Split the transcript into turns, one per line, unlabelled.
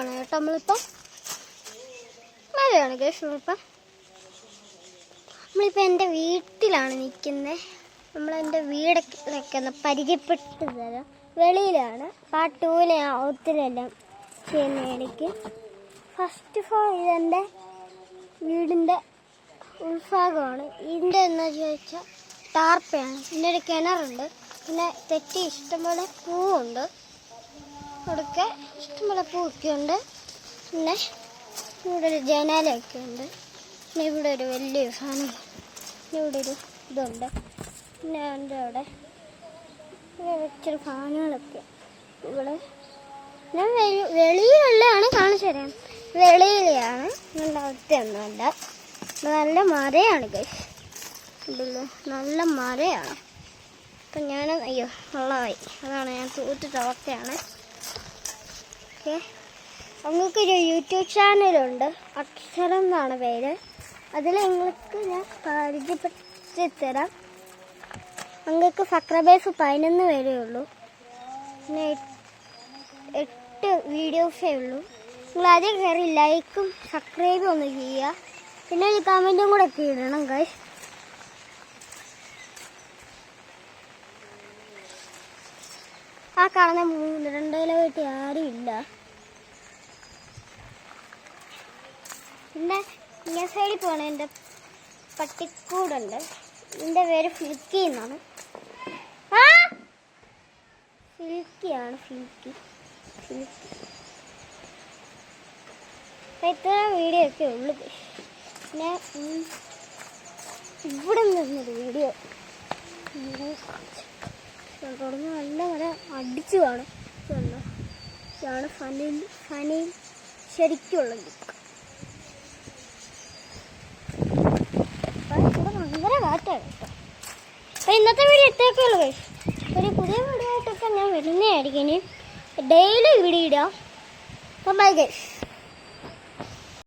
മലയാണ് കേട്ടോ. നമ്മളിപ്പം മലയാണ് ഗൈസ്. നമ്മളിപ്പോൾ എൻ്റെ വീട്ടിലാണ് നിൽക്കുന്നത്. നമ്മളെൻ്റെ വീടൊക്കെ ഒന്ന് പരിചയപ്പെട്ട് തരാം. വെളിയിലാണ്. പാർട്ട് 2 ഞാൻ ഒത്തിരിയെല്ലാം ചെയ്യുന്ന ഇടയ്ക്ക്. ഫസ്റ്റ് ഓഫ് ഓൾ ഇതെൻ്റെ വീടിൻ്റെ ഉൾഭാഗമാണ്. ഇതിൻ്റെ എന്ന് ചോദിച്ചാൽ ടാർപ്പയാണ്. പിന്നെ ഒരു കിണറുണ്ട്. പിന്നെ തെറ്റി ഇഷ്ടംപോലെ പൂവുണ്ട്. അവിടെയൊക്കെ ഇഷ്ടംപോലെ പൂവൊക്കെ ഉണ്ട്. പിന്നെ ഇവിടെ ഒരു ജനാലയൊക്കെ ഉണ്ട്. പിന്നെ ഇവിടെ ഒരു വലിയൊരു സാധനം. പിന്നെ ഇവിടെ ഒരു ഇതുണ്ട്. പിന്നെ എൻ്റെ അവിടെ വെച്ചൊരു സാധനങ്ങളൊക്കെ ഇവിടെ. ഞാൻ വെളിയിലുള്ളതാണ് കാണിച്ചു തരാം. വെളിയിലാണ്. എൻ്റെ അകത്തൊന്നുമല്ല. നല്ല മരയാണ് ഗൈസ്. ഉണ്ടല്ലോ, നല്ല മരയാണ്. അപ്പം ഞാൻ അയ്യോ വെള്ളമായി. അതാണ് ഞാൻ തൂത്തിട്ട് അവസ്ഥയാണ്. ഓക്കെ, അങ്ങൾക്കൊരു യൂട്യൂബ് ചാനലുണ്ട്. അക്ഷരം എന്നാണ് പേര്. അതിൽ നിങ്ങൾക്ക് ഞാൻ പരിചയപ്പെടുത്തി തരാം. അങ്ങക്ക് സബ്സ്ക്രൈബേഴ്സ് 11 വരെ ഉള്ളൂ. പിന്നെ 8 വീഡിയോസേ ഉള്ളൂ. നിങ്ങൾ ആദ്യം കയറി ലൈക്കും സബ്സ്ക്രൈബും ഒന്ന് ചെയ്യുക. പിന്നെ ഒരു കമൻറ്റും കൂടെ ഒക്കെ ഇടണം ഗൈസ്. ആ കാണുന്ന 2 വീട്ടിൽ ആരും ഇല്ല. പിന്നെ ഇങ്ങനെ സൈഡിൽ പോകണം. എൻ്റെ പട്ടിക്കൂടുണ്ട്. ഇതിൻ്റെ പേര് ഫിൽക്കി എന്നാണ്. ഫിൽക്കിയാണ്. ഫിൽക്കി. അപ്പം ഇത്ര വീഡിയോ ഒക്കെ ഉള്ളു. പിന്നെ ഇവിടെ നിന്നൊരു വീഡിയോ തുടങ്ങി നല്ല വരെ അടിച്ചു കാണും. ഇതാണ് ഫനിൽ ശരിക്കുള്ള ലുക്ക്. ഇവിടെ ഭയങ്കര കാറ്റാണ് കേട്ടോ. അപ്പം ഇന്നത്തെ വീഡിയോ ഇത്രയൊക്കെ ഉള്ളു ഗൈസ്. ഒരു പുതിയ വീഡിയോ ആയിട്ടൊക്കെ ഞാൻ വരുന്നതായിരിക്കും. ഇനി ഡെയിലി വീഡിയോ ഇടാം. അപ്പം ബൈ ഗൈസ്.